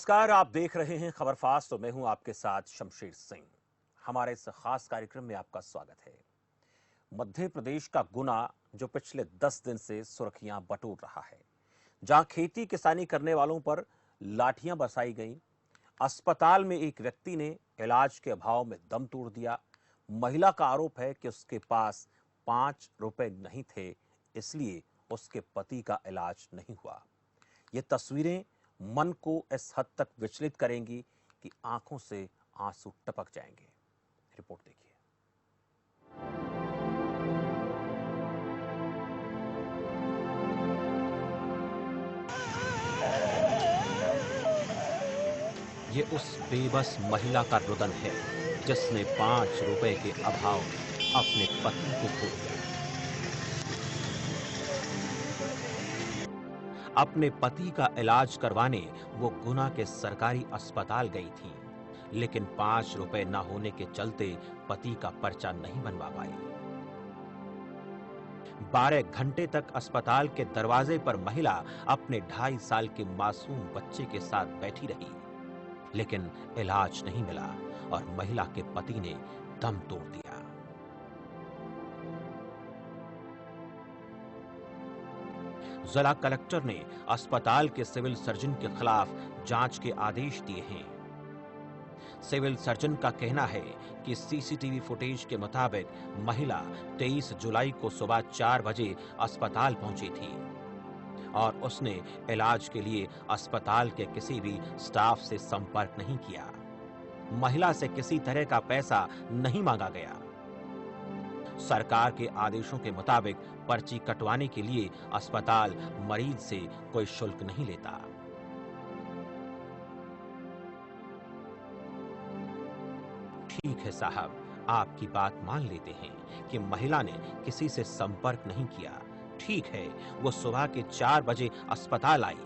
नमस्कार, आप देख रहे हैं खबर फास्ट। तो मैं हूं आपके साथ शमशेर सिंह। हमारे इस खास कार्यक्रम में आपका स्वागत है। मध्य प्रदेश का गुना जो पिछले 10 दिन से सुर्खियां बटोर रहा है, जहां खेती किसानी करने वालों पर लाठियां बरसाई गईं, अस्पताल में एक व्यक्ति ने इलाज के अभाव में दम तोड़ दिया। महिला का आरोप है कि उसके पास 5 रुपए नहीं थे, इसलिए उसके पति का इलाज नहीं हुआ। ये तस्वीरें मन को इस हद तक विचलित करेंगी कि आंखों से आंसू टपक जाएंगे। रिपोर्ट देखिए। ये उस बेबस महिला का रुदन है जिसने 5 रुपए के अभाव में अपने पति को खो दिया। अपने पति का इलाज करवाने वो गुना के सरकारी अस्पताल गई थी, लेकिन 5 रुपए न होने के चलते पति का पर्चा नहीं बनवा पाई। 12 घंटे तक अस्पताल के दरवाजे पर महिला अपने 2.5 साल के मासूम बच्चे के साथ बैठी रही, लेकिन इलाज नहीं मिला और महिला के पति ने दम तोड़ दिया। जिला कलेक्टर ने अस्पताल के सिविल सर्जन के खिलाफ जांच के आदेश दिए हैं। सिविल सर्जन का कहना है कि सीसीटीवी फुटेज के मुताबिक महिला 23 जुलाई को सुबह 4 बजे अस्पताल पहुंची थी और उसने इलाज के लिए अस्पताल के किसी भी स्टाफ से संपर्क नहीं किया। महिला से किसी तरह का पैसा नहीं मांगा गया। सरकार के आदेशों के मुताबिक पर्ची कटवाने के लिए अस्पताल मरीज से कोई शुल्क नहीं लेता। ठीक है साहब, आपकी बात मान लेते हैं कि महिला ने किसी से संपर्क नहीं किया। ठीक है, वो सुबह के 4 बजे अस्पताल आई।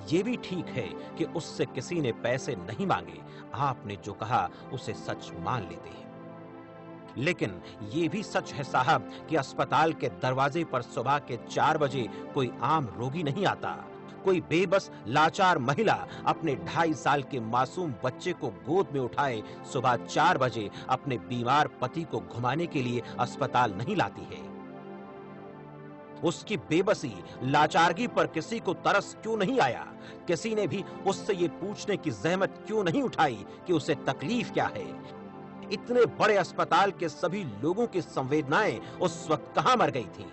ये भी ठीक है कि उससे किसी ने पैसे नहीं मांगे। आपने जो कहा उसे सच मान लेते हैं। लेकिन ये भी सच है साहब कि अस्पताल के दरवाजे पर सुबह के 4 बजे कोई आम रोगी नहीं आता। कोई बेबस लाचार महिला अपने 2.5 साल के मासूम बच्चे को गोद में उठाए सुबह 4 बजे अपने बीमार पति को घुमाने के लिए अस्पताल नहीं लाती है। उसकी बेबसी, लाचारगी पर किसी को तरस क्यों नहीं आया? किसी ने भी उससे ये पूछने की जहमत क्यों नहीं उठाई कि उसे तकलीफ क्या है? इतने बड़े अस्पताल के सभी लोगों की संवेदनाएं उस वक्त कहां मर गई थीं?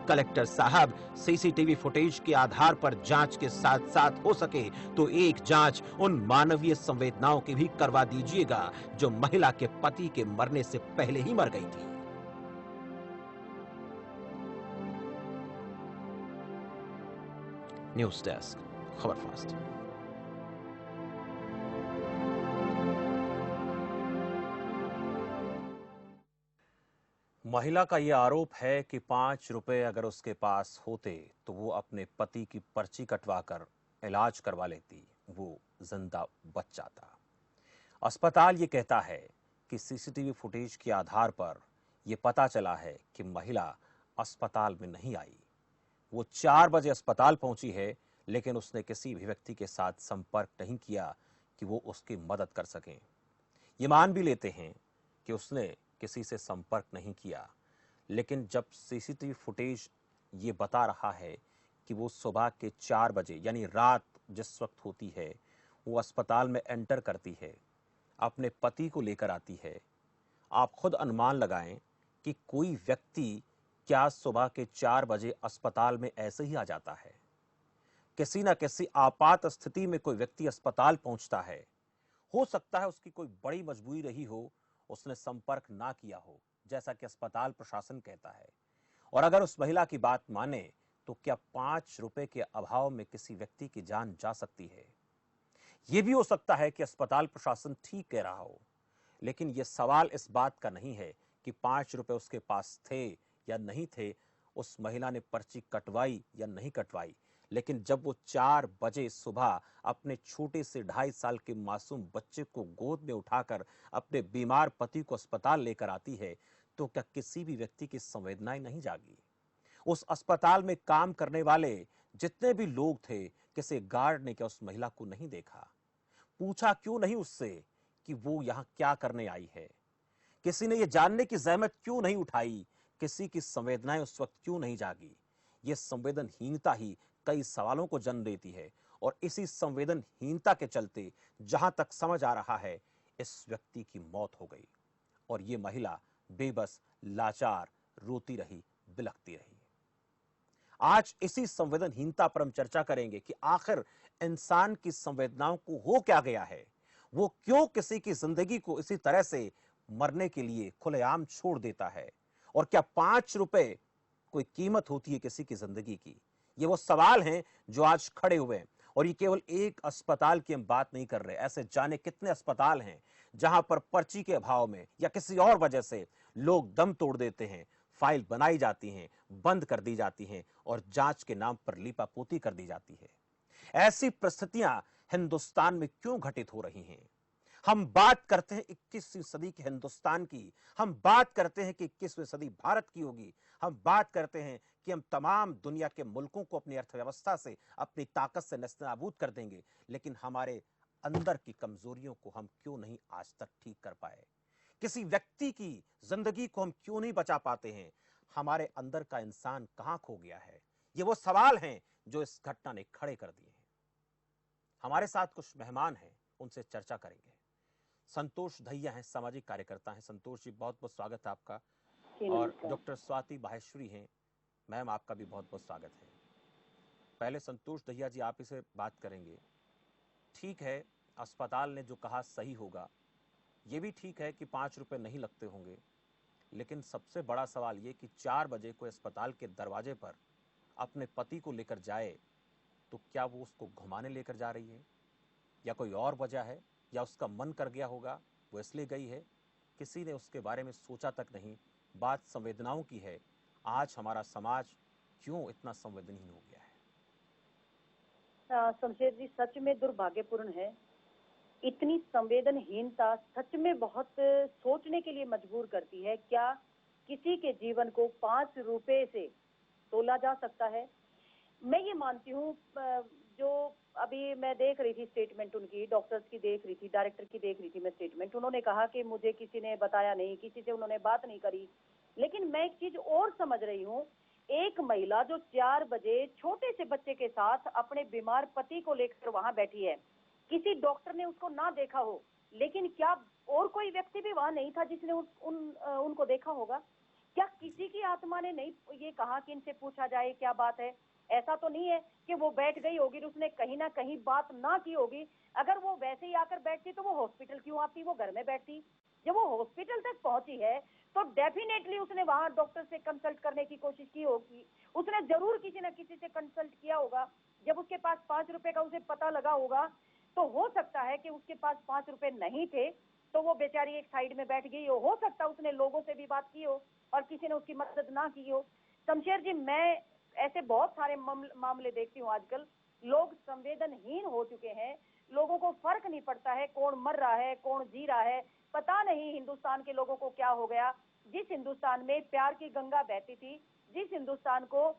कलेक्टर साहब, सीसीटीवी फुटेज के आधार पर जांच के साथ साथ हो सके तो एक जांच उन मानवीय संवेदनाओं की भी करवा दीजिएगा जो महिला के पति के मरने से पहले ही मर गई थी। न्यूज़ डेस्क, खबर फास्ट। महिला का यह आरोप है कि 5 रुपए अगर उसके पास होते तो वो अपने पति की पर्ची कटवाकर इलाज करवा लेती, वो जिंदा बच जाता। अस्पताल ये कहता है कि सीसीटीवी फुटेज के आधार पर यह पता चला है कि महिला अस्पताल में नहीं आई। वो 4 बजे अस्पताल पहुंची है, लेकिन उसने किसी भी व्यक्ति के साथ संपर्क नहीं किया कि वो उसकी मदद कर सकें। ये मान भी लेते हैं कि उसने किसी से संपर्क नहीं किया, लेकिन जब सीसीटीवी फुटेज ये बता रहा है कि वो सुबह के 4 बजे यानी रात जिस वक्त होती है, वो अस्पताल में एंटर करती है, अपने पति को लेकर आती है। आप खुद अनुमान लगाएं कि कोई व्यक्ति क्या सुबह के 4 बजे अस्पताल में ऐसे ही आ जाता है? किसी न किसी आपात स्थिति में कोई व्यक्ति अस्पताल पहुंचता है। हो सकता है उसकी कोई बड़ी मजबूरी रही हो, उसने संपर्क ना किया हो, जैसा कि अस्पताल प्रशासन कहता है। और अगर उस महिला की बात माने तो क्या 5 रुपए के अभाव में किसी व्यक्ति की जान जा सकती है? यह भी हो सकता है कि अस्पताल प्रशासन ठीक कह रहा हो, लेकिन यह सवाल इस बात का नहीं है कि 5 रुपए उसके पास थे या नहीं थे, उस महिला ने पर्ची कटवाई या नहीं कटवाई। लेकिन जब वो 4 बजे सुबह अपने छोटे से 2.5 साल के मासूम बच्चे को गोद में उठाकर अपने बीमार पति को अस्पताल लेकर आती है, तो क्या किसी भी व्यक्ति की संवेदनाएं नहीं जागी? उस अस्पताल में काम करने वाले जितने भी लोग थे, किसी गार्ड ने क्या उस महिला को नहीं देखा? पूछा क्यों नहीं उससे कि वो यहां क्या करने आई है? किसी ने यह जानने की जहमत क्यों नहीं उठाई? किसी की संवेदनाएं उस वक्त क्यों नहीं जागी? ये संवेदनहीनता ही कई सवालों को जन्म देती है और इसी संवेदनहीनता के चलते जहां तक समझ आ रहा है, इस व्यक्ति की मौत हो गई और ये महिला बेबस, लाचार, रोती रही, बिलखती रही। आज इसी संवेदनहीनता पर हम चर्चा करेंगे कि आखिर इंसान की संवेदनाओं को हो क्या गया है? वो क्यों किसी की जिंदगी को इसी तरह से मरने के लिए खुलेआम छोड़ देता है? और क्या 5 रुपए कोई कीमत होती है किसी की जिंदगी की? ये वो सवाल हैं जो आज खड़े हुए हैं। और ये केवल एक अस्पताल की हम बात नहीं कर रहे, ऐसे जाने कितने अस्पताल हैं जहां पर पर्ची के अभाव में या किसी और वजह से लोग दम तोड़ देते हैं, फाइल बनाई जाती हैं, बंद कर दी जाती हैं और जांच के नाम पर लीपापोती कर दी जाती है। ऐसी परिस्थितियां हिंदुस्तान में क्यों घटित हो रही हैं? हम बात करते हैं 21वीं सदी के हिंदुस्तान की, हम बात करते हैं कि 21वीं सदी भारत की होगी, हम बात करते हैं कि हम तमाम दुनिया के मुल्कों को अपनी अर्थव्यवस्था से, अपनी ताकत से नेस्तनाबूद कर देंगे, लेकिन हमारे अंदर की कमजोरियों को हम क्यों नहीं आज तक ठीक कर पाए? किसी व्यक्ति की जिंदगी को हम क्यों नहीं बचा पाते हैं? हमारे अंदर का इंसान कहां खो गया है? ये वो सवाल हैं जो इस घटना ने खड़े कर दिए हैं। हमारे साथ कुछ मेहमान हैं, उनसे चर्चा करेंगे। संतोष दहिया हैं, सामाजिक कार्यकर्ता हैं। संतोष जी, बहुत बहुत स्वागत है आपका। और डॉक्टर स्वाति माहेश्वरी हैं, मैम आपका भी बहुत बहुत स्वागत है। पहले संतोष दहिया जी, आप इसे बात करेंगे। ठीक है, अस्पताल ने जो कहा सही होगा, ये भी ठीक है कि 5 रुपए नहीं लगते होंगे, लेकिन सबसे बड़ा सवाल ये कि 4 बजे कोई अस्पताल के दरवाजे पर अपने पति को लेकर जाए तो क्या वो उसको घुमाने लेकर जा रही है, या कोई और वजह है, या उसका मन कर गया होगा, वो इसलिए गई है? किसी ने उसके बारे में सोचा तक नहीं। बात संवेदनाओं की है। आज हमारा समाज क्यों इतना संवेदनहीन हो गया है? शमशेर जी, सच में दुर्भाग्यपूर्ण है। इतनी संवेदनहीनता सच में बहुत सोचने के लिए मजबूर करती है। क्या किसी के जीवन को 5 रुपए से तोला जा सकता है? मैं ये मानती हूँ, जो अभी मैं देख रही थी स्टेटमेंट उनकी, डॉक्टर्स की देख रही थी, डायरेक्टर की देख रही थी मैं स्टेटमेंट। उन्होंने कहा कि मुझे किसी ने बताया नहीं, किसी से उन्होंने बात नहीं करी। लेकिन मैं एक चीज और समझ रही हूँ, एक महिला जो 4 बजे छोटे से बच्चे के साथ अपने बीमार पति को लेकर वहां बैठी है, किसी डॉक्टर ने उसको ना देखा हो, लेकिन क्या और कोई व्यक्ति भी वहां नहीं था जिसने उनको देखा होगा? क्या किसी की आत्मा ने नहीं ये कहा कि इनसे पूछा जाए क्या बात है? ऐसा तो नहीं है कि वो बैठ गई होगी, उसने कहीं ना कहीं बात ना की होगी। अगर वो वैसे ही आकर बैठती तो वो हॉस्पिटल क्यों आती? वो घर में बैठती। जब वो हॉस्पिटल तक पहुंची है तो डेफिनेटली उसने वहां डॉक्टर से कंसल्ट करने की कोशिश की होगी। उसने जरूर किसी न किसी से कंसल्ट किया होगा। जब उसके पास 5 रुपए का उसे पता लगा होगा, तो हो सकता है कि उसके पास 5 रुपए नहीं थे, तो वो बेचारी एक साइड में बैठ गई हो सकता है उसने लोगों से भी बात की हो और किसी ने उसकी मदद ना की हो। शमशेर जी, मैं ऐसे बहुत सारे मामले देखती हूँ आजकल। लोग संवेदनहीन हो चुके हैं। लोगों को फर्क नहीं पड़ता है कौन मर रहा है, कौन जी रहा है। पता नहीं हिंदुस्तान के लोगों को क्या हो गया। जिस हिंदुस्तान में प्यार की गंगा बहती थी, जिस हिंदुस्तान को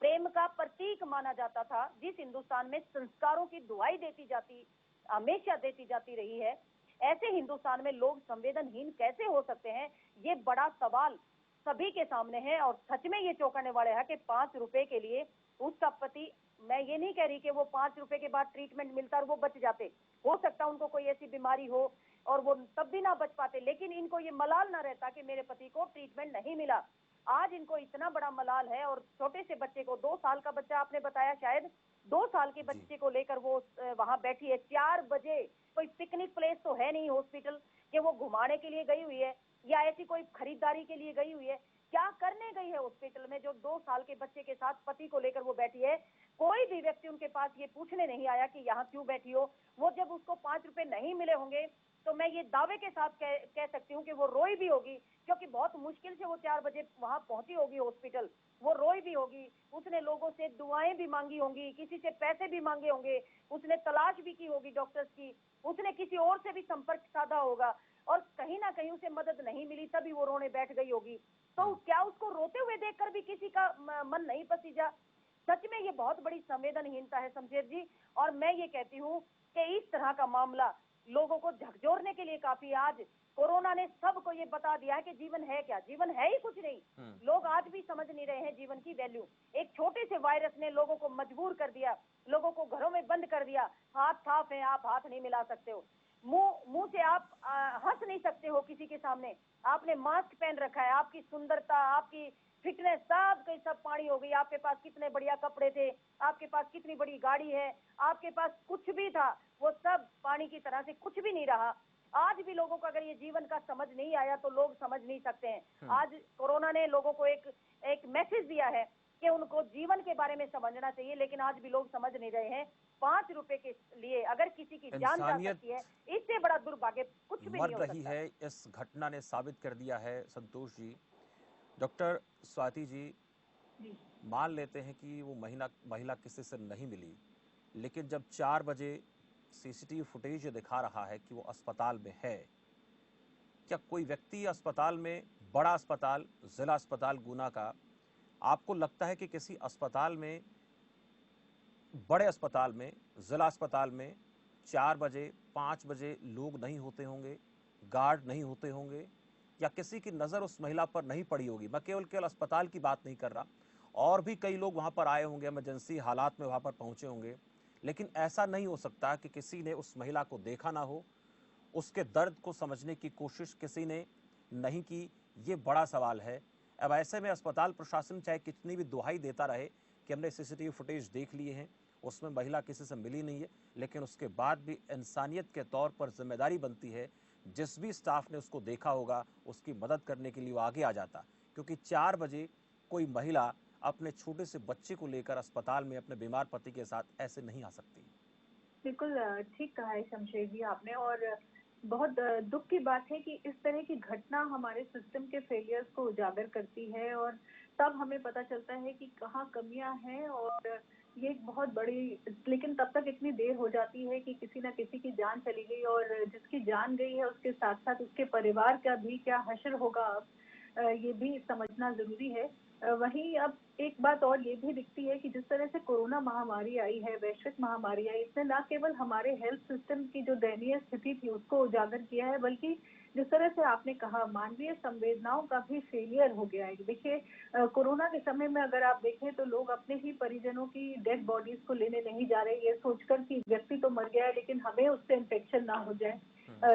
प्रेम का प्रतीक माना जाता था, जिस हिंदुस्तान में संस्कारों की दुहाई देती जाती, हमेशा देती जाती रही है, ऐसे हिंदुस्तान में लोग संवेदनहीन कैसे हो सकते हैं? ये बड़ा सवाल सभी के सामने है। और सच में ये चौंकाने वाले है कि 5 रुपए के लिए उसका पति, मैं ये नहीं कह रही कि वो 5 रुपए के बाद ट्रीटमेंट मिलता और वो बच जाते, हो सकता उनको कोई ऐसी बीमारी हो और वो तब भी ना बच पाते, लेकिन इनको ये मलाल ना रहता कि मेरे पति को ट्रीटमेंट नहीं मिला। आज इनको इतना बड़ा मलाल है। और छोटे से बच्चे को, 2 साल का बच्चा आपने बताया, शायद 2 साल के जी। बच्चे को लेकर वो वहां बैठी है 4 बजे। कोई पिकनिक प्लेस तो है नहीं हॉस्पिटल कि वो घुमाने के लिए गई हुई है या ऐसी कोई खरीदारी के लिए गई हुई है। क्या करने गई है हॉस्पिटल में जो 2 साल के बच्चे के साथ पति को लेकर वो बैठी है? कोई भी व्यक्ति उनके पास ये पूछने नहीं आया कि यहाँ क्यों बैठी हो। वो जब उसको 5 रुपए नहीं मिले होंगे तो मैं ये दावे के साथ कह सकती हूँ कि वो रोई भी होगी, क्योंकि बहुत मुश्किल से वो 4 बजे वहां पहुंची होगी हॉस्पिटल। वो रोई भी होगी, उसने लोगों से दुआएं भी मांगी होंगी, किसी से पैसे भी मांगे होंगे, उसने तलाश भी की होगी डॉक्टर्स की, उसने किसी और से भी संपर्क साधा होगा और कहीं ना कहीं उसे मदद नहीं मिली, तभी वो रोने बैठ गई होगी। तो क्या उसको रोते हुए देखकर भी किसी का मन नहीं पसीजा? सच में ये बहुत बड़ी संवेदनहीनता है शमशेर जी। और मैं ये कहती हूँ कि इस तरह का मामला लोगों को झकझोरने के लिए काफी है। आज कोरोना ने सबको ये बता दिया है कि जीवन है क्या, जीवन है ही कुछ नहीं। लोग आज भी समझ नहीं रहे हैं जीवन की वैल्यू। एक छोटे से वायरस ने लोगों को मजबूर कर दिया, लोगों को घरों में बंद कर दिया। हाथ साफ है, आप हाथ नहीं मिला सकते हो, मुंह मुंह से आप हंस नहीं सकते हो किसी के सामने, आपने मास्क पहन रखा है। आपकी सुंदरता, आपकी फिटनेस सब के सब पानी हो गई। आपके पास कितने बढ़िया कपड़े थे, आपके पास कितनी बड़ी गाड़ी है, आपके पास कुछ भी था, वो सब पानी की तरह से कुछ भी नहीं रहा। आज भी लोगों को अगर ये जीवन का समझ नहीं आया तो लोग समझ नहीं सकते हैं। आज कोरोना ने लोगों को एक एक मैसेज दिया है कि उनको जीवन के बारे में समझना चाहिए, लेकिन आज भी लोग समझ नहीं रहे हैं। 5 रुपए के लिए अगर किसी की जान जा इंसानियत सकती है, इससे बड़ा दुर्भाग्य कुछ भी मर नहीं हो रही सकता। है, इस घटना ने साबित कर दिया है संतोष जी। डॉक्टर स्वाति जी, जी मान लेते हैं कि वो महिला महिला किसी से नहीं मिली, लेकिन जब 4 बजे सीसीटीवी फुटेज ये दिखा रहा है कि वो अस्पताल में है, क्या कोई व्यक्ति अस्पताल में, बड़ा अस्पताल, जिला अस्पताल गुना का, आपको लगता है कि किसी अस्पताल में, बड़े अस्पताल में, जिला अस्पताल में 4 बजे 5 बजे लोग नहीं होते होंगे, गार्ड नहीं होते होंगे, या किसी की नज़र उस महिला पर नहीं पड़ी होगी? मैं केवल केवल अस्पताल की बात नहीं कर रहा, और भी कई लोग वहां पर आए होंगे, इमरजेंसी हालात में वहां पर पहुंचे होंगे, लेकिन ऐसा नहीं हो सकता कि किसी ने उस महिला को देखा ना हो, उसके दर्द को समझने की कोशिश किसी ने नहीं की। ये बड़ा सवाल है। अब ऐसे में अस्पताल प्रशासन चाहे कितनी भी दुहाई देता रहे कि हमने सीसीटीवी फुटेज देख लिए हैं, उसमें महिला किसी से मिली नहीं है, लेकिन उसके बाद भी इंसानियत के तौर पर जिम्मेदारी बनती है, जिस भी स्टाफ ने उसको देखा होगा उसकी मदद करने के लिए वो आगे आ जाता, क्योंकि 4 बजे कोई महिला अपने छोटे से बच्चे को लेकर अस्पताल में अपने बीमार पति के साथ ऐसे नहीं आ सकती। बिल्कुल ठीक कहा है शमशेर जी आपने। और बहुत दुख की बात है कि इस तरह की घटना हमारे सिस्टम के फेलियर्स को उजागर करती है, और तब हमें पता चलता है कि कहाँ कमियां हैं। और ये एक बहुत बड़ी, लेकिन तब तक इतनी देर हो जाती है कि किसी न किसी की जान चली गई, और जिसकी जान गई है उसके साथ साथ उसके परिवार का भी क्या हश्र होगा अब, ये भी समझना जरूरी है। वहीं अब एक बात और ये भी दिखती है कि जिस तरह से कोरोना महामारी आई है, वैश्विक महामारी आई, इसने न केवल हमारे हेल्थ सिस्टम की जो दयनीय स्थिति थी उसको उजागर किया है, बल्कि जिस तरह से आपने कहा मानवीय संवेदनाओं का भी फेलियर हो गया है। देखिए कोरोना के समय में अगर आप देखें तो लोग अपने ही परिजनों की डेड बॉडीज को लेने नहीं जा रहे, ये सोचकर कि व्यक्ति तो मर गया है लेकिन हमें उससे इन्फेक्शन ना हो जाए।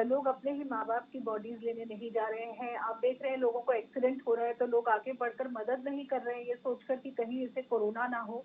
लोग अपने ही माँ बाप की बॉडीज लेने नहीं जा रहे हैं। आप देख रहे हैं लोगों को एक्सीडेंट हो रहा है तो लोग आगे बढ़कर मदद नहीं कर रहे हैं, ये सोचकर कि कहीं इसे कोरोना ना हो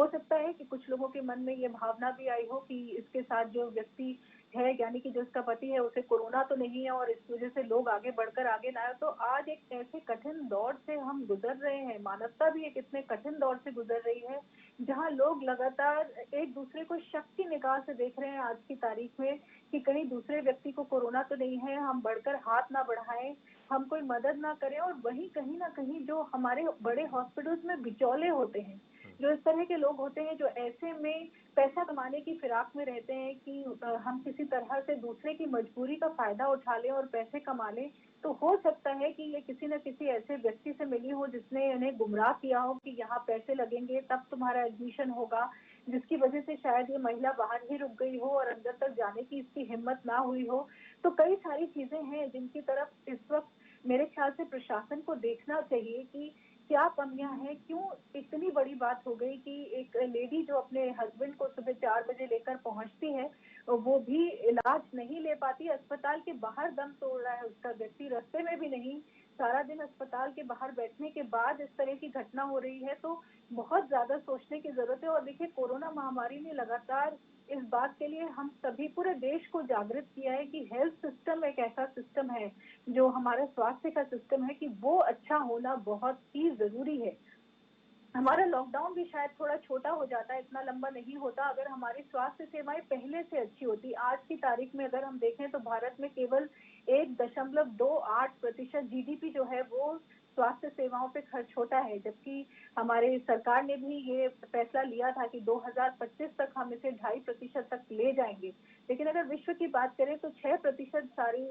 सकता है कि कुछ लोगों के मन में ये भावना भी आई हो कि इसके साथ जो व्यक्ति है, यानी कि जो इसका पति है, उसे कोरोना तो नहीं है, और इस वजह से लोग आगे बढ़कर आगे ना आए। तो आज एक ऐसे कठिन दौर से हम गुजर रहे हैं, मानवता भी एक इतने कठिन दौर से गुजर रही है जहां लोग लगातार एक दूसरे को शक की निगाह से देख रहे हैं आज की तारीख में कि कहीं दूसरे व्यक्ति को कोरोना तो नहीं है, हम बढ़कर हाथ ना बढ़ाएं, हम कोई मदद ना करें। और वहीं कहीं ना कहीं जो हमारे बड़े हॉस्पिटल्स में बिचौले होते हैं, जो इस तरह के लोग होते हैं जो ऐसे में पैसा कमाने की फिराक में रहते हैं कि हम किसी तरह से दूसरे की मजबूरी का फायदा उठा लें और पैसे कमा लें, तो हो सकता है कि ये किसी न किसी ऐसे व्यक्ति से मिली हो जिसने इन्हें गुमराह किया हो कि यहाँ पैसे लगेंगे तब तुम्हारा एडमिशन होगा, जिसकी वजह से शायद ये महिला बाहर ही रुक गई हो और अंदर तक जाने की इसकी हिम्मत ना हुई हो। तो कई सारी चीजें हैं जिनकी तरफ इस वक्त मेरे ख्याल से प्रशासन को देखना चाहिए कि क्या कमियां हैं, क्यों इतनी बड़ी बात हो गई कि एक लेडी जो अपने हस्बैंड को सुबह 4 बजे लेकर पहुंचती है, वो भी इलाज नहीं ले पाती, अस्पताल के बाहर दम तोड़ रहा है उसका व्यक्ति, रास्ते में भी नहीं, सारा दिन अस्पताल के बाहर बैठने के बाद इस तरह की घटना हो रही है। तो बहुत ज्यादा सोचने की जरूरत है। और देखिए कोरोना महामारी ने लगातार इस बात के लिए हम सभी पूरे देश को जागृत किया है कि हेल्थ सिस्टम एक ऐसा सिस्टम है, जो हमारा स्वास्थ्य का सिस्टम है, कि वो अच्छा होना बहुत ही जरूरी है। हमारा लॉकडाउन भी शायद थोड़ा छोटा हो जाता, इतना लंबा नहीं होता, अगर हमारी स्वास्थ्य सेवाएं पहले से अच्छी होती। आज की तारीख में अगर हम देखें तो भारत में केवल 1.28% जीडीपी जो है वो स्वास्थ्य सेवाओं पे खर्च होता है, जबकि हमारे सरकार ने भी ये फैसला लिया था कि 2025 तक हम इसे 2.5% तक ले जाएंगे। लेकिन अगर विश्व की बात करें तो 6% सारी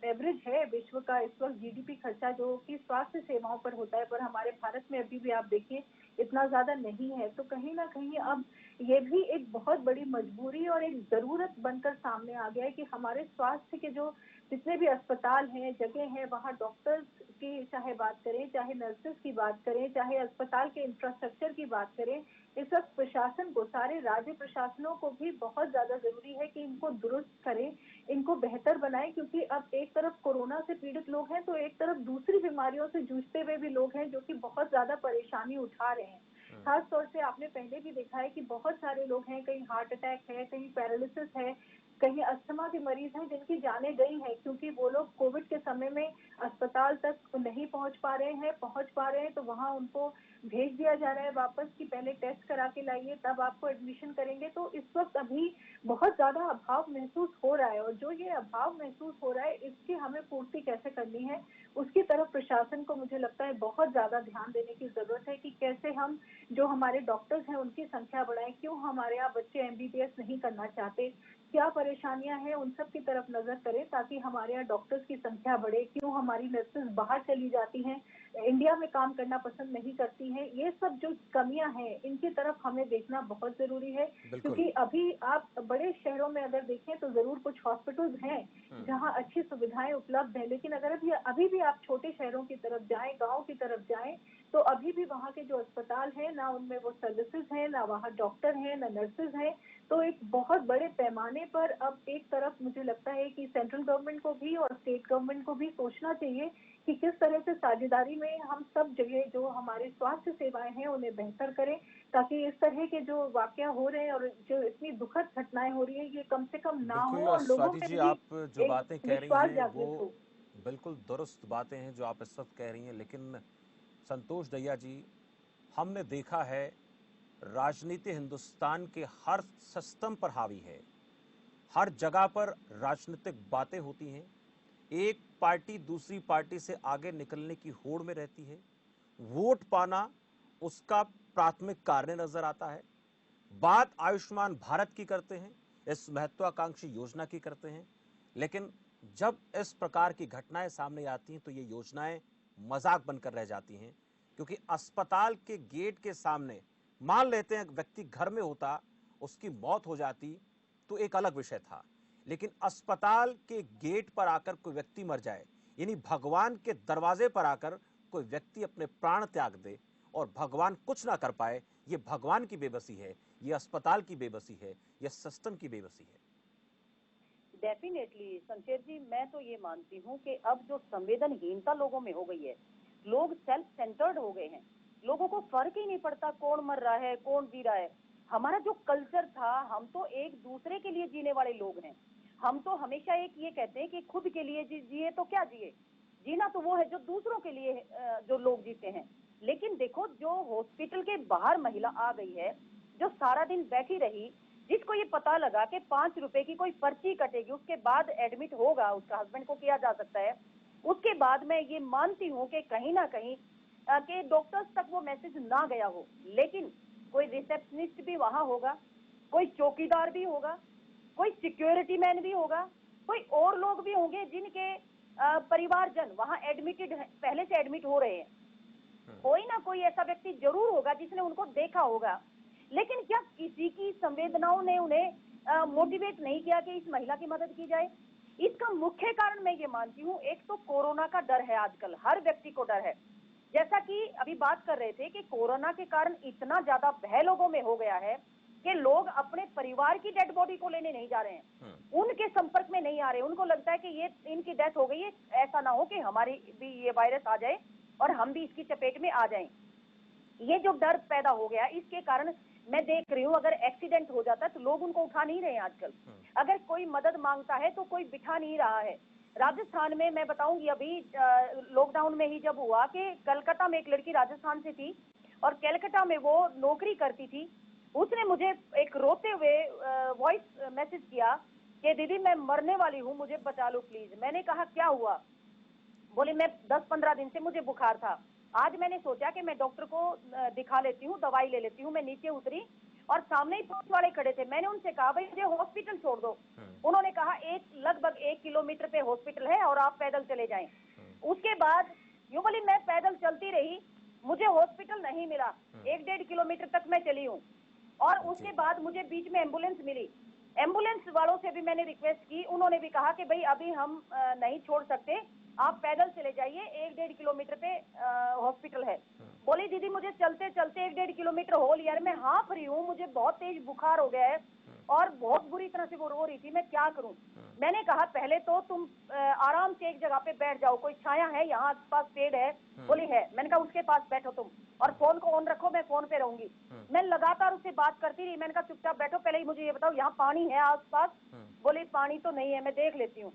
एवरेज है विश्व का इस वक्त जीडीपी खर्चा जो कि स्वास्थ्य सेवाओं पर होता है, पर हमारे भारत में अभी भी आप देखिए इतना ज्यादा नहीं है। तो कहीं ना कहीं अब ये भी एक बहुत बड़ी मजबूरी और एक जरूरत बनकर सामने आ गया है कि हमारे स्वास्थ्य के जो जितने भी अस्पताल हैं, जगह हैं, वहाँ डॉक्टर्स की चाहे बात करें, चाहे नर्सेस की बात करें, चाहे अस्पताल के इंफ्रास्ट्रक्चर की बात करें, इस वक्त प्रशासन को, सारे राज्य प्रशासनों को भी बहुत ज्यादा जरूरी है कि इनको दुरुस्त करें, इनको बेहतर बनाएं। क्योंकि अब एक तरफ कोरोना से पीड़ित लोग हैं, तो एक तरफ दूसरी बीमारियों से जूझते हुए भी लोग हैं जो कि बहुत ज्यादा परेशानी उठा रहे हैं। खास तौर से आपने पहले भी देखा है कि बहुत सारे लोग हैं, कहीं हार्ट अटैक है, कहीं पैरालिसिस है, कहीं अस्थमा के मरीज हैं जिनकी जानें गई हैं, क्योंकि वो लोग कोविड के समय में अस्पताल तक नहीं पहुंच पा रहे हैं तो वहां उनको भेज दिया जा रहा है वापस कि पहले टेस्ट करा के लाइए, तब आपको एडमिशन करेंगे। तो इस वक्त अभी बहुत ज्यादा अभाव महसूस हो रहा है, और जो ये अभाव महसूस हो रहा है इसकी हमें पूर्ति कैसे करनी है, उसकी तरफ प्रशासन को मुझे लगता है बहुत ज्यादा ध्यान देने की जरूरत है कि कैसे हम जो हमारे डॉक्टर्स हैं उनकी संख्या बढ़ाएं। क्यों हमारे यहाँ बच्चे एमबीबीएस नहीं करना चाहते, क्या परेशानियां हैं, उन सब की तरफ नजर करें ताकि हमारे यहाँ डॉक्टर्स की संख्या बढ़े। क्यों हमारी नर्सेस बाहर चली जाती हैं, इंडिया में काम करना पसंद नहीं करती हैं, ये सब जो कमियां हैं इनकी तरफ हमें देखना बहुत जरूरी है। बिल्कुल। क्योंकि अभी आप बड़े शहरों में अगर देखें तो जरूर कुछ हॉस्पिटल्स हैं जहां अच्छी सुविधाएं उपलब्ध है, लेकिन अगर अभी भी आप छोटे शहरों की तरफ जाएं, गाँव की तरफ जाएं, तो अभी भी वहाँ के जो अस्पताल हैं ना उनमें वो सर्विसेज हैं, ना वहाँ डॉक्टर हैं, ना नर्सेज हैं। तो एक बहुत बड़े पैमाने पर अब एक तरफ मुझे लगता है कि सेंट्रल गवर्नमेंट को भी और स्टेट गवर्नमेंट को भी सोचना चाहिए कि किस तरह से साझेदारी में हम सब जगह जो हमारे स्वास्थ्य सेवाएं हैं उन्हें बेहतर करें, ताकि इस तरह के जो वाकया हो रहे हैं और जो इतनी दुखद घटनाएं हो रही है ये कम से कम ना हो बिल्कुल और लोगों स्वाति में जी, भी आप जो एक बातें कह रही विश्वास हैं वो जागृत हो। बिल्कुल दुरुस्त बातें हैं जो आप इस वक्त कह रही हैं, लेकिन संतोष दहिया जी, हमने देखा है राजनीति हिंदुस्तान के हर सिस्टम पर हावी है। हर जगह पर राजनीतिक बातें होती हैं। एक पार्टी दूसरी पार्टी से आगे निकलने की होड़ में रहती है। वोट पाना उसका प्राथमिक कार्य नजर आता है। बात आयुष्मान भारत की करते हैं, इस महत्वाकांक्षी योजना की करते हैं, लेकिन जब इस प्रकार की घटनाएं सामने आती हैं तो ये योजनाएं मजाक बनकर रह जाती हैं। क्योंकि अस्पताल के गेट के सामने मान लेते हैं व्यक्ति घर में होता, उसकी मौत हो जाती तो एक अलग विषय था, लेकिन अस्पताल के गेट पर आकर कोई व्यक्ति मर जाए, यानी भगवान के दरवाजे पर आकर कोई व्यक्ति अपने प्राण त्याग दे और भगवान कुछ ना कर पाए, ये भगवान की बेबसी है, ये अस्पताल की बेबसी है, ये सिस्टम की बेबसी है। डेफिनेटली शमशेर जी, मैं तो ये मानती हूँ कि अब जो संवेदनहीनता लोगों में हो गई है, लोग सेल्फ सेंटर्ड हो गए हैं, लोगों को फर्क ही नहीं पड़ता कौन मर रहा है कौन जी रहा है। हमारा जो कल्चर था, हम तो एक दूसरे के लिए जीने वाले लोग हैं। हम तो हमेशा एक ये कहते हैं कि खुद के लिए जिए तो क्या जिए, जीना तो वो है जो दूसरों के लिए जो लोग जीते हैं। लेकिन देखो, जो हॉस्पिटल के बाहर महिला आ गई है, जो सारा दिन बैठी रही, जिसको ये पता लगा कि 5 रुपए की कोई पर्ची कटेगी, उसके बाद एडमिट होगा, उसका हस्बैंड को किया जा सकता है, उसके बाद मैं ये मानती हूँ कि कहीं ना कहीं कि डॉक्टर्स तक वो मैसेज ना गया हो, लेकिन कोई रिसेप्शनिस्ट भी वहां होगा, कोई चौकीदार भी होगा, कोई सिक्योरिटी मैन भी होगा, कोई और लोग भी होंगे जिनके परिवारजन वहां एडमिटेड है, पहले से एडमिट हो रहे हैं। कोई ना कोई ऐसा व्यक्ति जरूर होगा जिसने उनको देखा होगा। लेकिन क्या किसी की संवेदनाओं ने उन्हें मोटिवेट नहीं किया कि इस महिला की मदद की जाए? इसका मुख्य कारण मैं ये मानती हूँ, एक तो कोरोना का डर है, आजकल हर व्यक्ति को डर है। जैसा कि अभी बात कर रहे थे कि कोरोना के कारण इतना ज्यादा भय लोगों में हो गया है कि लोग अपने परिवार की डेड बॉडी को लेने नहीं जा रहे हैं, उनके संपर्क में नहीं आ रहे। उनको लगता है कि ये इनकी डेथ हो गई है, ऐसा ना हो कि हमारी भी ये वायरस आ जाए और हम भी इसकी चपेट में आ जाएं। ये जो डर पैदा हो गया, इसके कारण मैं देख रही हूँ अगर एक्सीडेंट हो जाता है तो लोग उनको उठा नहीं रहे हैं आजकल। अगर कोई मदद मांगता है तो कोई बिठा नहीं रहा है। राजस्थान में मैं बताऊंगी, अभी लॉकडाउन में ही जब हुआ कि कलकत्ता में एक लड़की राजस्थान से थी और कलकत्ता में वो नौकरी करती थी, उसने मुझे एक रोते हुए वॉइस मैसेज किया कि दीदी मैं मरने वाली हूँ, मुझे बचा लो प्लीज। मैंने कहा क्या हुआ? बोले मैं 10-15 दिन से मुझे बुखार था, आज मैंने सोचा कि मैं डॉक्टर को दिखा लेती हूँ, दवाई ले लेती हूँ। मैं नीचे उतरी और सामने ही पुलिस वाले खड़े थे। मैंने उनसे कहा भाई मुझे हॉस्पिटल छोड़ दो। उन्होंने कहा लगभग 1 किलोमीटर पे हॉस्पिटल है और आप पैदल चले जाएं। उसके बाद यूं बोली मैं पैदल चलती रही मुझे हॉस्पिटल नहीं मिला, 1-1.5 किलोमीटर तक मैं चली हूँ और उसके बाद मुझे बीच में एम्बुलेंस मिली। एम्बुलेंस वालों से भी मैंने रिक्वेस्ट की, उन्होंने भी कहा कि भाई अभी हम नहीं छोड़ सकते, आप पैदल चले जाइए, 1-1.5 किलोमीटर पे हॉस्पिटल है। बोली दीदी मुझे चलते चलते 1-1.5 किलोमीटर हो लिया, मैं हाफ रही हूँ, मुझे बहुत तेज बुखार हो गया है और बहुत बुरी तरह से वो रो रही थी, मैं क्या करूं। मैंने कहा पहले तो तुम आराम से एक जगह पे बैठ जाओ, कोई छाया है, यहाँ आसपास पेड़ है। बोली है। मैंने कहा उसके पास बैठो तुम और फोन को ऑन रखो, मैं फोन पे रहूंगी। मैं लगातार उससे बात करती रही, मैंने कहा चुपचाप बैठो, पहले ही मुझे ये बताओ यहाँ पानी है आसपास। बोली पानी तो नहीं है, मैं देख लेती हूँ।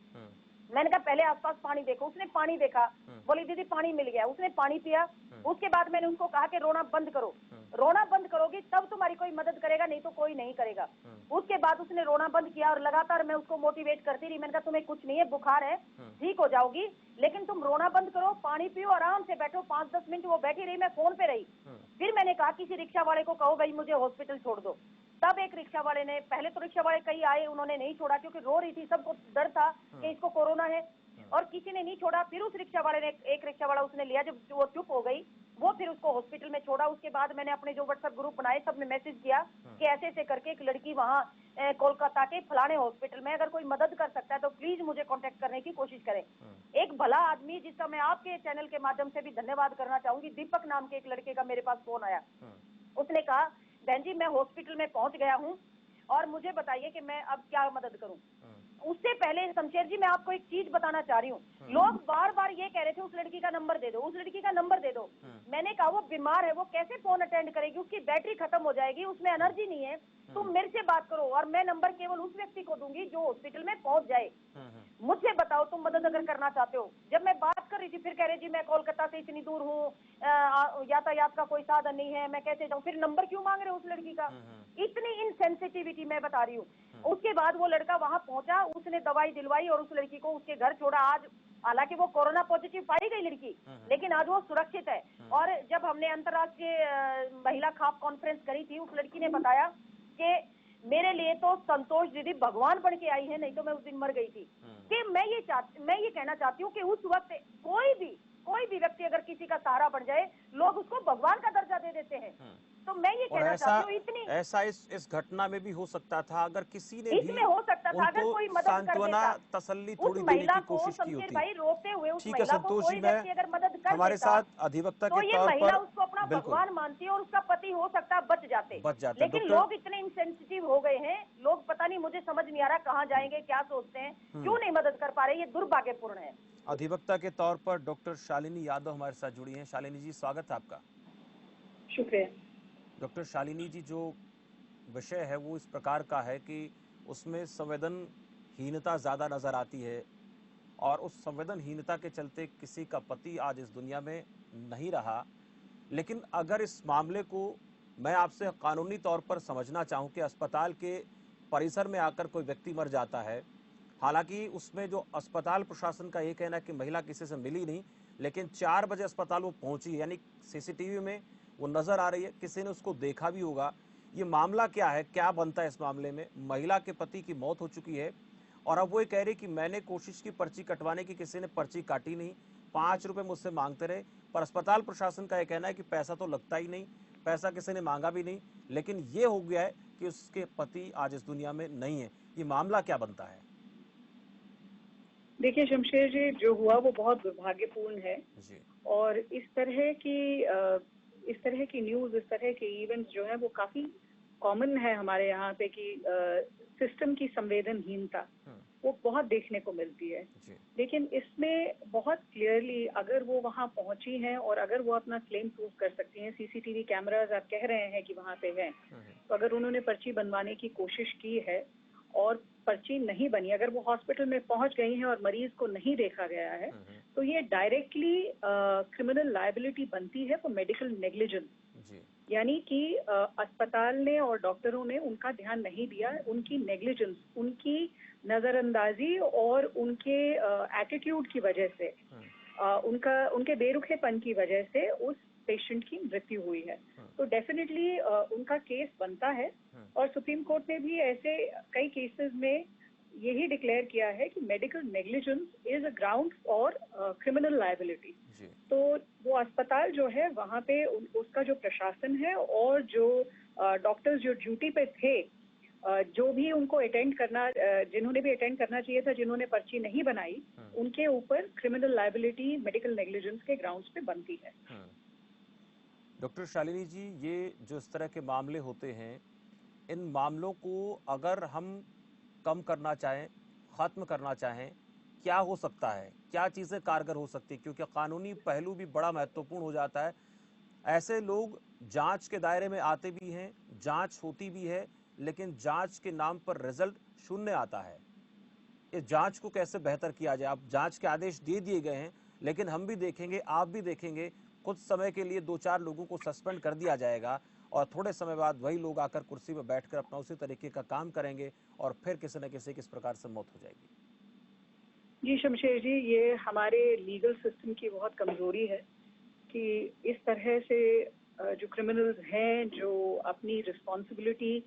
मैंने कहा पहले आसपास पानी देखो, उसने पानी देखा। बोली दीदी पानी मिल गया, उसने पानी पिया। उसके बाद मैंने उसको कहा कि रोना बंद करो, रोना बंद करोगी तब तुम्हारी कोई मदद करेगा, नहीं तो कोई नहीं करेगा। उसके बाद उसने रोना बंद किया और लगातार मैं उसको मोटिवेट करती रही। मैंने कहा तुम्हें कुछ नहीं है, बुखार है, ठीक हो जाओगी, लेकिन तुम रोना बंद करो, पानी पियो, आराम से बैठो। 5-10 मिनट वो बैठी रही, मैं फोन पे रही। फिर मैंने कहा किसी रिक्शा वाले को कहो भाई मुझे हॉस्पिटल छोड़ दो। तब एक रिक्शा वाले ने, पहले तो रिक्शा वाले कई आए, उन्होंने नहीं छोड़ा क्योंकि रो रही थी, सबको डर था कि इसको कोरोना है और किसी ने नहीं छोड़ा। फिर उस रिक्शा वाले ने, एक रिक्शा वाला उसने लिया, जब वो चुप हो गई वो फिर उसको हॉस्पिटल में छोड़ा। उसके बाद मैंने अपने जो व्हाट्सएप ग्रुप बनाए सब में मैसेज किया कि ऐसे ऐसे करके एक लड़की वहाँ कोलकाता के फलाने हॉस्पिटल में, अगर कोई मदद कर सकता है तो प्लीज मुझे कांटेक्ट करने की कोशिश करें। एक भला आदमी जिसका मैं आपके चैनल के माध्यम से भी धन्यवाद करना चाहूंगी, दीपक नाम के एक लड़के का मेरे पास फोन आया। उसने कहा बहन जी मैं हॉस्पिटल में पहुंच गया हूँ और मुझे बताइए कि मैं अब क्या मदद करूं। उससे पहले शमशेर जी मैं आपको एक चीज बताना चाह रही हूँ, लोग बार बार ये कह रहे थे उस लड़की का नंबर दे दो, उस लड़की का नंबर दे दो। मैंने कहा वो बीमार है, वो कैसे फोन अटेंड करेगी, उसकी बैटरी खत्म हो जाएगी, उसमें एनर्जी नहीं है। तुम मेरे से बात करो और मैं नंबर केवल उस व्यक्ति को दूंगी जो हॉस्पिटल में पहुंच जाए। मुझसे बताओ तुम मदद अगर करना चाहते हो। जब मैं बात कर रही थी फिर कह रहे जी मैं कोलकाता से इतनी दूर हूँ, यातायात का कोई साधन नहीं है, मैं कैसे जाऊँ। फिर नंबर क्यों मांग रहे हो उस लड़की का, इतनी इनसेंसिटिविटी मैं बता रही हूँ। उसके बाद वो लड़का वहां पहुंचा, उसने दवाई दिलवाई और उस लड़की को उसके घर छोड़ा। आज हालांकि वो कोरोना पॉजिटिव पाई गई लड़की, लेकिन आज वो सुरक्षित है। और जब हमने अंतर्राष्ट्रीय महिला खाप कॉन्फ्रेंस करी थी, उस लड़की ने बताया कि मेरे लिए तो संतोष दीदी भगवान बन के आई है, नहीं तो मैं उस दिन मर गई थी। कि मैं ये कहना चाहती हूँ कि उस वक्त कोई भी व्यक्ति अगर किसी का सहारा बन जाए, लोग उसको भगवान का दर्जा दे देते हैं। तो मैं ये और कहना चाहती हूँ इतनी ऐसा इस घटना में भी हो सकता था, अगर किसी ने भी इसमें हो सकता था अगर उनको कोई मदद कर सांत्वना देता तसल्ली उस थोड़ी देने महिला की को, कोशिश की शमशेर होती। भाई रोते हुए उस ठीक है महिला को संतोष जी, कोई मैं व्यक्ति अगर मदद कर हमारे देता साथ अधिवक्ता तो के ये तौर महिला पर उसको अपना बिल्कुल भगवान मानती है और उसका पति हो सकता है बच जाते। बच जाता है। लेकिन डॉक्टर लोग इतने इंसेंसिटिव हो गए हैं, लोग पता नहीं, मुझे समझ नहीं आ रहा कहाँ जाएंगे, क्या सोचते हैं, क्यों नहीं मदद कर पा रहे, ये दुर्भाग्यपूर्ण है। अधिवक्ता के तौर पर डॉक्टर शालिनी यादव हमारे साथ जुड़ी हैं। शालिनी जी स्वागत है आपका। शुक्रिया। डॉक्टर शालिनी जी, जो विषय है वो इस प्रकार का है कि उसमें संवेदनहीनता ज़्यादा नज़र आती है और उस संवेदनहीनता के चलते किसी का पति आज इस दुनिया में नहीं रहा। लेकिन अगर इस मामले को मैं आपसे कानूनी तौर पर समझना चाहूँ कि अस्पताल के परिसर में आकर कोई व्यक्ति मर जाता है, हालांकि उसमें जो अस्पताल प्रशासन का ये कहना है कि महिला किसी से मिली नहीं, लेकिन 4 बजे अस्पताल वो पहुंची, यानी सीसीटीवी में वो नजर आ रही है, किसी ने उसको देखा भी होगा। ये मामला क्या है, क्या बनता है इस मामले में? महिला के पति की मौत हो चुकी है और अब वो ये कह रही कि मैंने कोशिश की पर्ची कटवाने की, किसी ने पर्ची काटी नहीं, 5 रुपए मुझसे मांगते रहे। पर अस्पताल प्रशासन का यह कहना है कि पैसा तो लगता ही नहीं, पैसा किसी ने मांगा भी नहीं, लेकिन ये हो गया है कि उसके पति आज इस दुनिया में नहीं है। ये मामला क्या बनता है? देखिए शमशेर जी, जो हुआ वो बहुत दुर्भाग्यपूर्ण है जी। और इस तरह की न्यूज़, इस तरह के इवेंट्स जो है वो काफी कॉमन है हमारे यहाँ पे कि सिस्टम की संवेदनहीनता वो बहुत देखने को मिलती है। लेकिन इसमें बहुत क्लियरली अगर वो वहाँ पहुंची हैं और अगर वो अपना क्लेम प्रूव कर सकती हैं, सीसीटीवी कैमरास आप कह रहे हैं कि वहाँ पे हैं, तो अगर उन्होंने पर्ची बनवाने की कोशिश की है और पर्ची नहीं बनी, अगर वो हॉस्पिटल में पहुंच गई हैं और मरीज को नहीं देखा गया है, तो ये डायरेक्टली क्रिमिनल लायबिलिटी बनती है फॉर मेडिकल नेग्लिजेंस। यानी कि अस्पताल ने और डॉक्टरों ने उनका ध्यान नहीं दिया, उनकी नेग्लिजेंस, उनकी नजरअंदाजी और उनके एटीट्यूड की वजह से, उनके बेरुखेपन की वजह से उस पेशेंट की मृत्यु हुई है। तो डेफिनेटली उनका केस बनता है और सुप्रीम कोर्ट ने भी ऐसे कई केसेस में यही डिक्लेयर किया है कि medical negligence is a ground for criminal liability. तो वो अस्पताल जो है वहाँ पे उसका जो प्रशासन है और जो डॉक्टर्स जो ड्यूटी पे थे, जो भी उनको अटेंड करना, जिन्होंने भी अटेंड करना चाहिए था, जिन्होंने पर्ची नहीं बनाई, उनके ऊपर क्रिमिनल लायबिलिटी मेडिकल नेग्लिजेंस के ग्राउंड्स पे बनती है। डॉक्टर शालिनी जी, ये जो इस तरह के मामले होते हैं, इन मामलों को अगर हम कम करना चाहें, खत्म करना चाहें, क्या हो सकता है, क्या चीजें कारगर हो सकती है? क्योंकि कानूनी पहलू भी बड़ा महत्वपूर्ण हो जाता है। ऐसे लोग जांच के दायरे में आते भी हैं, जांच होती भी है, लेकिन जांच के नाम पर रिजल्ट शून्य आता है। इस जांच को कैसे बेहतर किया जाए? अब जांच के आदेश दे दिए गए हैं, लेकिन हम भी देखेंगे, आप भी देखेंगे, कुछ समय के लिए 2-4 लोगों को सस्पेंड कर दिया जाएगा और थोड़े समय बाद वही लोग आकर कुर्सी पर बैठकर अपना उसी तरीके का काम करेंगे और फिर किसी न किसी किस प्रकार से मौत हो जाएगी। जी शमशेर जी, ये हमारे लीगल सिस्टम की बहुत कमजोरी है कि इस तरह से जो क्रिमिनल्स हैं, जो अपनी रिस्पॉन्सिबिलिटी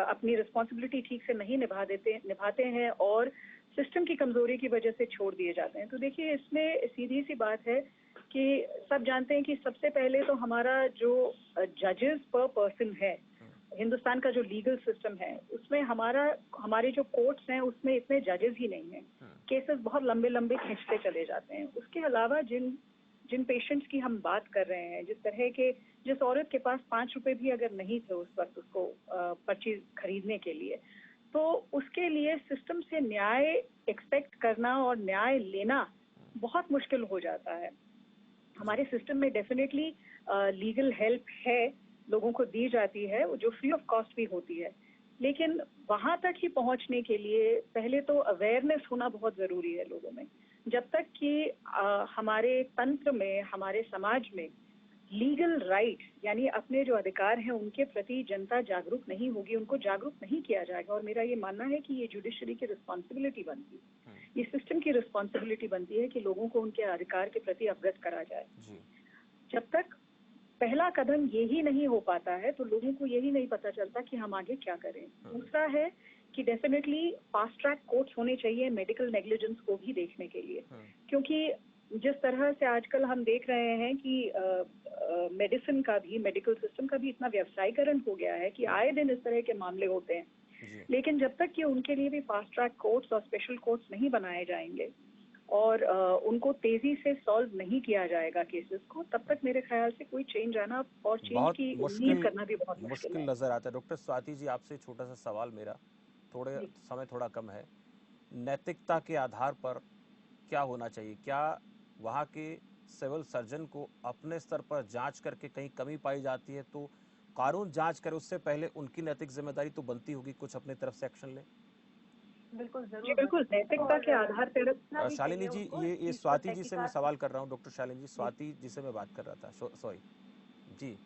अपनी रिस्पॉन्सिबिलिटी ठीक से नहीं निभाते हैं और सिस्टम की कमजोरी की वजह से छोड़ दिए जाते हैं। तो देखिए, इसमें सीधी सी बात है कि सब जानते हैं कि सबसे पहले तो हमारा जो जजेस पर पर्सन है, हिंदुस्तान का जो लीगल सिस्टम है, उसमें हमारे जो कोर्ट्स हैं उसमें इतने जजेस ही नहीं हैं। केसेस बहुत लंबे लंबे खींचते चले जाते हैं। उसके अलावा जिन पेशेंट्स की हम बात कर रहे हैं, जिस औरत के पास 5 रुपए भी अगर नहीं थे उस वक्त उसको पर्ची खरीदने के लिए, तो उसके लिए सिस्टम से न्याय एक्सपेक्ट करना और न्याय लेना बहुत मुश्किल हो जाता है। हमारे सिस्टम में डेफिनेटली लीगल हेल्प है, लोगों को दी जाती है, जो फ्री ऑफ कॉस्ट भी होती है, लेकिन वहां तक ही पहुंचने के लिए पहले तो अवेयरनेस होना बहुत जरूरी है लोगों में। जब तक कि हमारे तंत्र में, हमारे समाज में लीगल राइट यानी अपने जो अधिकार हैं उनके प्रति जनता जागरूक नहीं होगी, उनको जागरूक नहीं किया जाएगा। और मेरा ये मानना है कि ये जुडिशरी की रिस्पॉन्सिबिलिटी बनती है, ये सिस्टम की रिस्पॉन्सिबिलिटी बनती है कि लोगों को उनके अधिकार के प्रति अवगत करा जाए। जब तक पहला कदम यही नहीं हो पाता है तो लोगों को यही नहीं पता चलता कि हम आगे क्या करें। दूसरा है कि डेफिनेटली फास्ट ट्रैक कोर्ट्स होने चाहिए मेडिकल नेग्लिजेंस को भी देखने के लिए, क्योंकि जिस तरह से आजकल हम देख रहे हैं कि मेडिसिन का भी, मेडिकल सिस्टम का भी इतना व्यवसायीकरण हो गया है कि आए दिन इस तरह के मामले होते हैं। लेकिन जब तक कि उनके लिए भी फास्ट ट्रैक कोर्ट्स और स्पेशल कोर्ट्स नहीं बनाए जाएंगे और उनको तेजी से सॉल्व नहीं किया जाएगा केसेस को, तब तक मेरे ख्याल से कोई चेंज आना और चेंज की उम्मीद करना भी बहुत मुश्किल नजर आता है। डॉक्टर स्वाति जी, आपसे छोटा सा सवाल मेरा, थोड़े समय थोड़ा कम है, नैतिकता के आधार पर क्या होना चाहिए? क्या वहाँ के सिविल सर्जन को अपने स्तर पर जांच करके कहीं कमी पाई जाती है तो कानून जांच करे, उससे पहले उनकी नैतिक जिम्मेदारी तो बनती होगी कुछ अपनी तरफ से एक्शन ले? बिल्कुल जरूर, बिल्कुल नैतिकता के आधार पर। शालिनी जी, ये स्वाति जी से मैं सवाल कर रहा हूँ। डॉक्टर शालिनी जी, स्वाति जी से मैं बात कर रहा था, सॉरी जी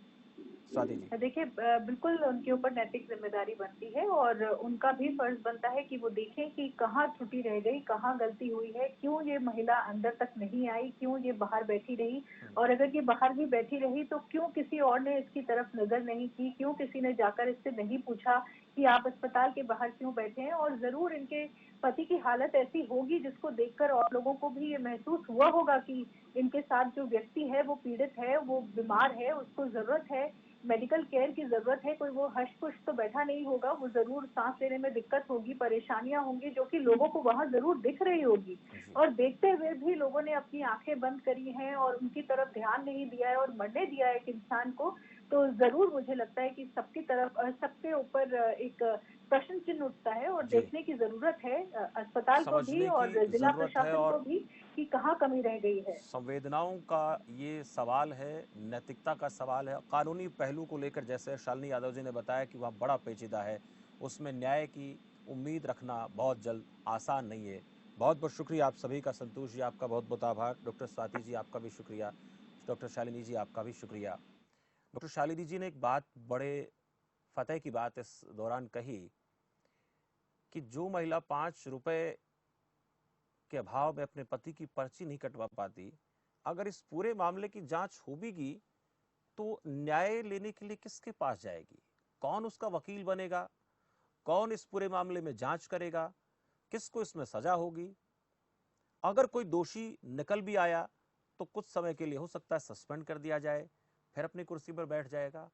स्वाति जी। देखिए, बिल्कुल उनके ऊपर नैतिक जिम्मेदारी बनती है और उनका भी फर्ज बनता है कि वो देखें कि कहाँ त्रुटि रह गई, कहाँ गलती हुई है, क्यों ये महिला अंदर तक नहीं आई, क्यों ये बाहर बैठी रही, और अगर ये बाहर भी बैठी रही तो क्यों किसी और ने इसकी तरफ नजर नहीं की, क्यों किसी ने जाकर इससे नहीं पूछा कि आप अस्पताल के बाहर क्यों बैठे हैं। और जरूर इनके पति की हालत ऐसी होगी जिसको देखकर और लोगों को भी ये महसूस हुआ होगा कि इनके साथ जो व्यक्ति है वो पीड़ित है, वो बीमार है, उसको जरूरत है, मेडिकल केयर की जरूरत है। कोई वो हश पुश तो बैठा नहीं होगा, वो जरूर सांस लेने में दिक्कत होगी, परेशानियां होंगी, जो कि लोगों को वहां जरूर दिख रही होगी। और देखते हुए भी लोगों ने अपनी आंखें बंद करी हैं और उनकी तरफ ध्यान नहीं दिया है और मरने दिया है एक इंसान को। तो जरूर मुझे लगता है कि सबकी तरफ, सबके ऊपर एक प्रश्न चिन्ह उठता है और देखने की जरूरत है अस्पताल को भी और जिला प्रशासन को भी कि कहाँ कमी रह गई है। संवेदनाओं का ये सवाल है, नैतिकता का सवाल है। कानूनी पहलू को लेकर जैसे शालिनी यादव जी ने बताया कि वह बड़ा पेचीदा है, उसमें न्याय की उम्मीद रखना बहुत जल्द आसान नहीं है। बहुत बहुत शुक्रिया आप सभी का। संतोष जी, आपका बहुत बहुत आभार। डॉक्टर स्वाति जी, आपका भी शुक्रिया। डॉक्टर शालिनी जी, आपका भी शुक्रिया। डॉक्टर शालिनी जी ने एक बात, बड़े फतेह की बात इस दौरान कही कि जो महिला 5 रुपए के अभाव में अपने पति की पर्ची नहीं कटवा पाती, अगर इस पूरे मामले की जांच हो भी गई तो न्याय लेने के लिए किसके पास जाएगी? कौन उसका वकील बनेगा? कौन इस पूरे मामले में जांच करेगा, किसको इसमें सजा होगी। अगर कोई दोषी निकल भी आया तो कुछ समय के लिए हो सकता है सस्पेंड कर दिया जाए, फिर अपनी कुर्सी पर बैठ जाएगा।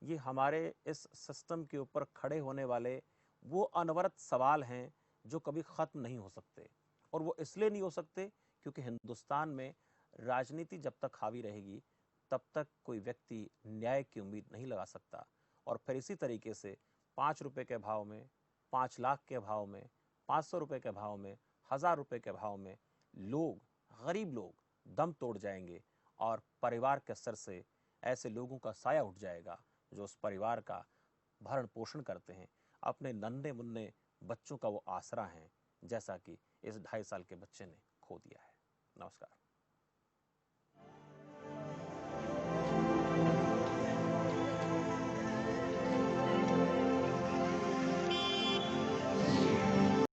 ये हमारे इस सिस्टम के ऊपर खड़े होने वाले वो अनवरत सवाल हैं जो कभी ख़त्म नहीं हो सकते। और वो इसलिए नहीं हो सकते क्योंकि हिंदुस्तान में राजनीति जब तक हावी रहेगी तब तक कोई व्यक्ति न्याय की उम्मीद नहीं लगा सकता। और फिर इसी तरीके से 5 रुपये के भाव में, 5 लाख के भाव में, 500 रुपये के भाव में, 1000 रुपये के भाव में लोग, गरीब लोग दम तोड़ जाएंगे और परिवार के सर से ऐसे लोगों का साया उठ जाएगा जो उस परिवार का भरण पोषण करते हैं, अपने नन्हे मुन्ने बच्चों का वो आसरा हैं, जैसा कि इस 2.5 साल के बच्चे ने खो दिया है। नमस्कार।